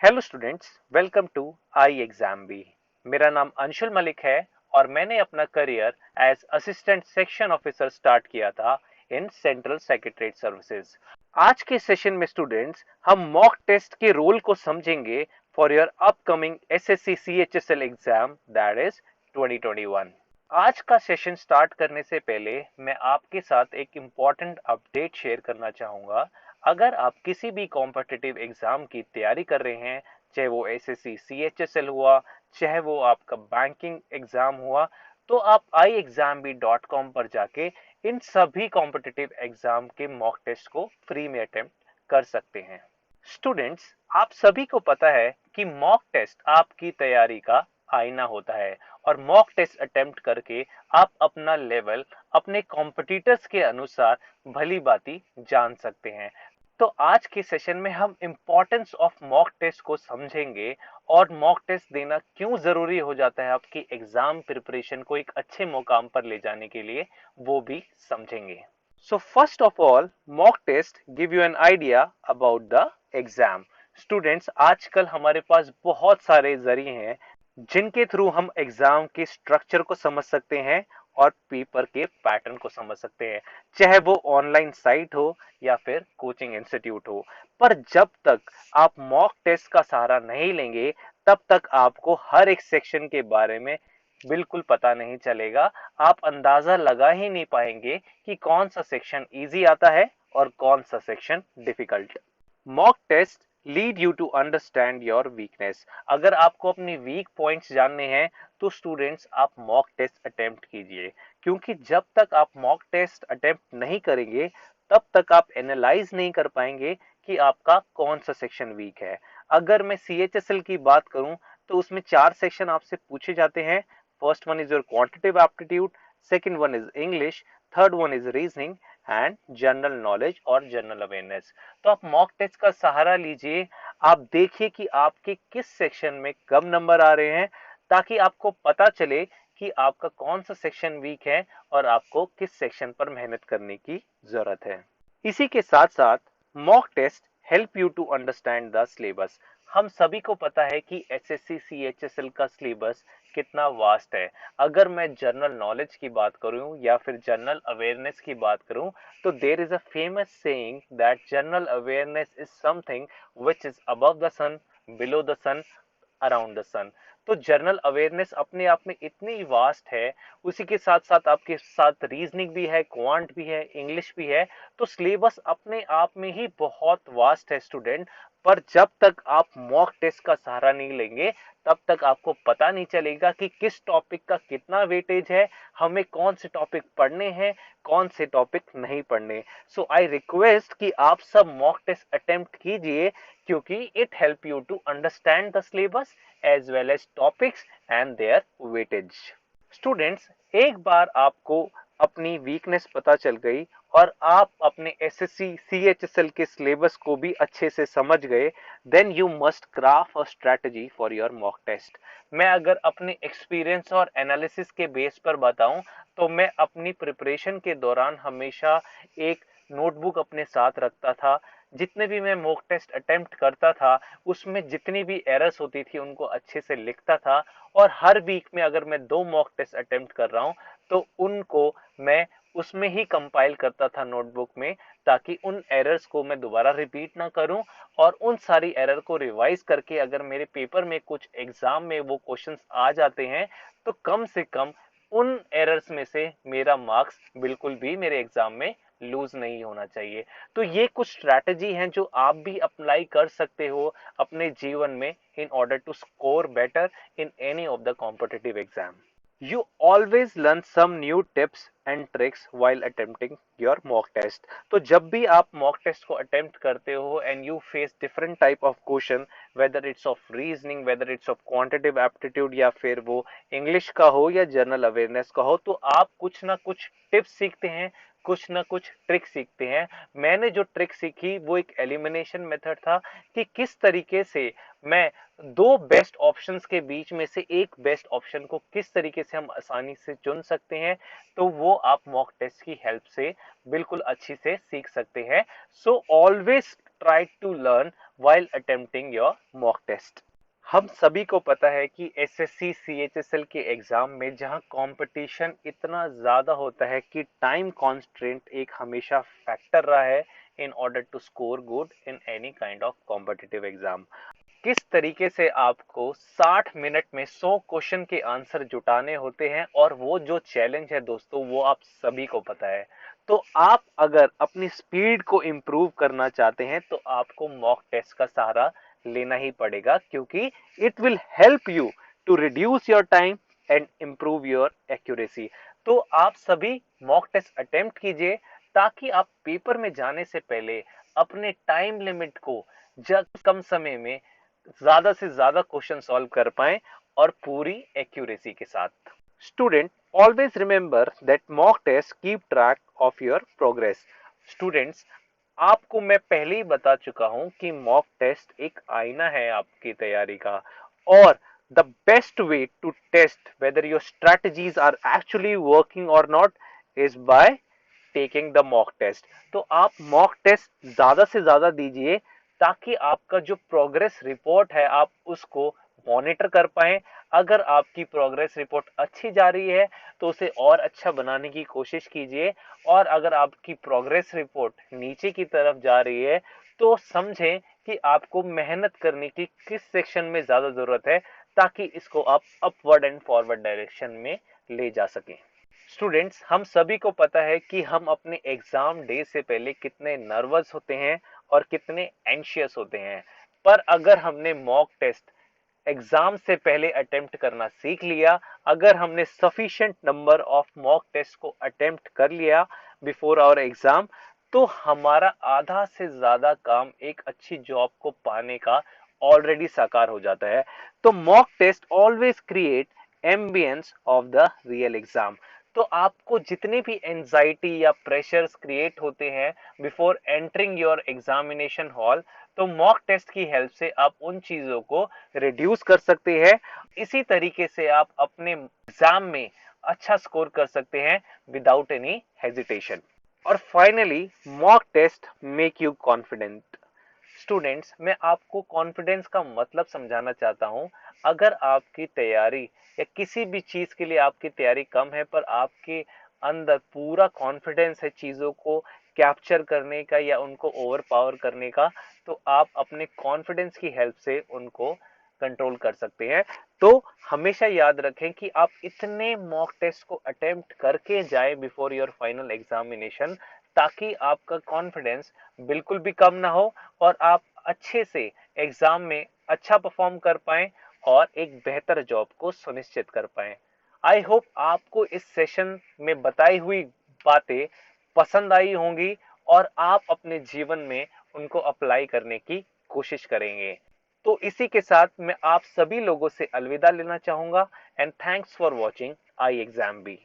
Hello students, welcome to I exam B. मेरा नाम अंशुल मलिक है और मैंने अपना career as assistant section officer start किया था इन सेंट्रल सेक्रेटरीट सर्विसेज। आज के सेशन में स्टूडेंट्स हम मॉक टेस्ट के रोल को समझेंगे for your upcoming SSC CHSL exam that is 2021। आज का सेशन स्टार्ट करने से पहले मैं आपके साथ एक इम्पॉर्टेंट अपडेट शेयर करना चाहूँगा। अगर आप किसी भी कॉम्पिटिटिव एग्जाम की तैयारी कर रहे हैं, चाहे वो एसएससी सीएचएसएल हुआ, चाहे वो आपका बैंकिंग एग्जाम हुआ, तो आप iexambee.com पर जाके इन सभी कॉम्पिटिटिव एग्जाम के मॉक टेस्ट को फ्री में अटेम्प्ट कर सकते हैं। स्टूडेंट्स, आप सभी को पता है कि मॉक टेस्ट आपकी तैयारी का आईना होता है और मॉक टेस्ट अटेम्प्ट करके आप अपना लेवल अपने कॉम्पिटिटर्स के अनुसार भली भांति जान सकते हैं। तो आज के सेशन में हम इम्पोर्टेंस ऑफ मॉक टेस्ट को समझेंगे और मॉक टेस्ट देना क्यों जरूरी हो जाता है आपकी एग्जाम प्रिपरेशन को एक अच्छे मुकाम पर ले जाने के लिए, वो भी समझेंगे। So first of all, mock test give you an idea about the exam. Students, आजकल हमारे पास बहुत सारे जरिए हैं जिनके थ्रू हम एग्जाम के स्ट्रक्चर को समझ सकते हैं और पेपर के पैटर्न को समझ सकते हैं, चाहे वो ऑनलाइन साइट हो या फिर कोचिंग इंस्टीट्यूट हो। पर जब तक आप मॉक टेस्ट का सहारा नहीं लेंगे, तब तक आपको हर एक सेक्शन के बारे में बिल्कुल पता नहीं चलेगा। आप अंदाजा लगा ही नहीं पाएंगे कि कौन सा सेक्शन इजी आता है और कौन सा section difficult. Mock test lead you to understand your weakness. अगर आपको अपनी वीक पॉइंट्स जानने हैं तो स्टूडेंट्स आप मॉक टेस्ट अटेम्प्ट कीजिए, क्योंकि जब तक आप मॉक टेस्ट अटेम्प्ट नहीं करेंगे तब तक आप एनालाइज नहीं कर पाएंगे कि आपका कौन सा सेक्शन वीक है। अगर मैं सीएचएसएल की बात करूं तो उसमें 4 सेक्शन आपसे पूछे जाते हैं। First one is your quantitative aptitude, second one is English, third one is reasoning and general knowledge और जनरल अवेयरनेस। तो आप मॉक टेस्ट का सहारा लीजिए, आप देखिए कि आपके किस सेक्शन में कम नंबर आ रहे हैं, ताकि आपको पता चले कि आपका कौन सा सेक्शन वीक है और आपको किस सेक्शन पर मेहनत करने की जरूरत है। इसी के साथ साथ mock test help you to understand the syllabus. हम सभी को पता है कि एसएससी सीएचएसएल का सिलेबस कितना वास्ट है। अगर मैं जनरल नॉलेज की बात करूं या फिर जनरल अवेयरनेस की बात करूं, तो there is a famous saying that general awareness is something which is above the sun, below the sun, around the sun. तो जनरल अवेयरनेस अपने आप में इतनी वास्ट है, उसी के साथ साथ आपके साथ रीजनिंग भी है, क्वांट भी है, इंग्लिश भी है। तो सिलेबस अपने आप में ही बहुत वास्ट है स्टूडेंट। पर जब तक आप मॉक टेस्ट का सहारा नहीं लेंगे तब तक आपको पता नहीं चलेगा कि किस टॉपिक का कितना वेटेज है, हमें कौन से टॉपिक पढ़ने हैं, कौन से टॉपिक नहीं पढ़ने। सो आई रिक्वेस्ट कि आप सब मॉक टेस्ट अटेम्प्ट कीजिए, क्योंकि it help you to understand the syllabus as well as topics and their weightage. Students, एक बार आपको अपनी वीकनेस पता चल गई और आप अपने एसएससी सीएचएसएल के सिलेबस को भी अच्छे से समझ गए, then you must craft a strategy for your mock test. मैं अगर अपने एक्सपीरियंस और एनालिसिस के बेस पर बताऊं, तो मैं अपनी प्रिपरेशन के दौरान हमेशा एक नोटबुक अपने साथ रखता था। जितने भी मैं मॉक टेस्ट अटेम्प्ट करता था, उसमें जितनी भी एरर्स होती थी उनको अच्छे से लिखता था। और हर वीक में अगर मैं 2 मॉक टेस्ट अटेम्प्ट कर रहा हूं, तो उनको मैं उसमें ही कंपाइल करता था नोटबुक में, ताकि उन एरर्स को मैं दोबारा रिपीट ना करूं। और उन सारी एरर को रिवाइज करके अगर मेरे पेपर में कुछ एग्जाम में वो क्वेश्चंस आ जाते हैं, तो कम से कम उन एरर्स में से मेरा मार्क्स बिल्कुल भी मेरे एग्जाम में लूज नहीं होना चाहिए। तो ये कुछ स्ट्रैटेजी हैं जो आप भी अप्लाई कर सकते हो अपने जीवन में in order to score better in any of the competitive exam. You always learn some new tips and tricks while attempting your mock test. तो जब भी आप mock test को attempt करते हो and you face different type of question, whether it's of reasoning, whether it's of quantitative aptitude या फिर वो English का हो या general awareness का हो, तो आप कुछ ना कुछ tips सीखते हैं, कुछ ना कुछ ट्रिक सीखते हैं। मैंने जो ट्रिक सीखी वो एक एलिमिनेशन मेथड था, कि किस तरीके से मैं 2 बेस्ट ऑप्शंस के बीच में से एक बेस्ट ऑप्शन को किस तरीके से हम आसानी से चुन सकते हैं। तो वो आप मॉक टेस्ट की हेल्प से बिल्कुल अच्छी से सीख सकते हैं। So always try to learn while attempting your mock test. हम सभी को पता है कि एसएससी सीएचएसएल के एग्जाम में जहां कंपटीशन इतना ज़्यादा होता है कि टाइम कॉन्स्ट्रेंट एक हमेशा फैक्टर रहा है in order to score good in any kind of competitive exam. किस तरीके से आपको 60 मिनट में 100 क्वेश्चन के आंसर जुटाने होते हैं और वो जो चैलेंज है दोस्तों वो आप सभी को पता है। तो आप अगर अपनी स्पीड को इम्प्रूव करना चाहते हैं तो आपको मॉक टेस्ट का सहारा लेना ही पड़ेगा, क्योंकि it will help you to reduce your time and improve your accuracy. तो आप सभी मॉक टेस्ट अटेम्प्ट कीजिए ताकि आप पेपर में जाने से पहले अपने टाइम लिमिट को कम समय में ज्यादा से ज्यादा क्वेश्चन सॉल्व कर पाएं और पूरी एक्यूरेसी के साथ। Student, always remember that mock test keep track of your progress. Students, आपको मैं पहले ही बता चुका हूं कि मॉक टेस्ट एक आईना है आपकी तैयारी का, और the best way to test whether your strategies are actually working और not is by taking the mock test. तो आप मॉक टेस्ट ज्यादा से ज्यादा दीजिए ताकि आपका जो प्रोग्रेस रिपोर्ट है आप उसको मॉनिटर कर पाएं। अगर आपकी प्रोग्रेस रिपोर्ट अच्छी जा रही है तो उसे और अच्छा बनाने की कोशिश कीजिए, और अगर आपकी प्रोग्रेस रिपोर्ट नीचे की तरफ जा रही है तो समझें कि आपको मेहनत करने की किस सेक्शन में ज्यादा जरूरत है ताकि इसको आप अपवर्ड एंड फॉरवर्ड डायरेक्शन में ले जा सकें। स्टूडेंट्स, हम सभी को पता है कि हम अपने एग्जाम डे से पहले कितने नर्वस होते हैं और कितने एंशियस होते हैं, पर अगर हमने मॉक टेस्ट एग्जाम से पहले अटेम्प्ट करना सीख लिया, अगर हमने sufficient number of mock test को अटेम्प्ट कर लिया बिफोर आवर एग्जाम, तो हमारा आधा से ज्यादा काम एक अच्छी जॉब को पाने का ऑलरेडी साकार हो जाता है। तो mock test always create ambience of the real exam. तो आपको जितने भी एंजाइटी या प्रेशर्स क्रिएट होते हैं before entering your examination hall, तो मॉक टेस्ट की हेल्प से आप उन चीजों को रिड्यूस कर सकते हैं। इसी तरीके से आप अपने एग्जाम में अच्छा स्कोर कर सकते हैं विदाउट एनी हेजिटेशन। और finally, mock test make you confident. Students, मैं आपको कॉन्फिडेंस का मतलब समझाना चाहता हूं। अगर आपकी तैयारी या किसी भी चीज के लिए आपकी तैयारी कम है पर आपके अंदर पूरा कॉन्फिडेंस है चीजों को कैप्चर करने का या उनको ओवर पावर करने का, तो आप अपने कॉन्फिडेंस की हेल्प से उनको कंट्रोल कर सकते हैं। तो हमेशा याद रखें कि आप इतने मॉक टेस्ट को अटेम्प्ट करके जाएं बिफोर योर फाइनल एग्जामिनेशन, ताकि आपका कॉन्फिडेंस बिल्कुल भी कम ना हो और आप अच्छे से एग्जाम में अच्छा परफॉर्म कर पाएं और एक बेहतर जॉब को सुनिश्चित कर पाएं। आई होप आपको इस सेशन में बताई हुई बातें पसंद आई होंगी और आप अपने जीवन में उनको अप्लाई करने की कोशिश करेंगे। तो इसी के साथ मैं आप सभी लोगों से अलविदा लेना चाहूंगा, and thanks for watching I exam B.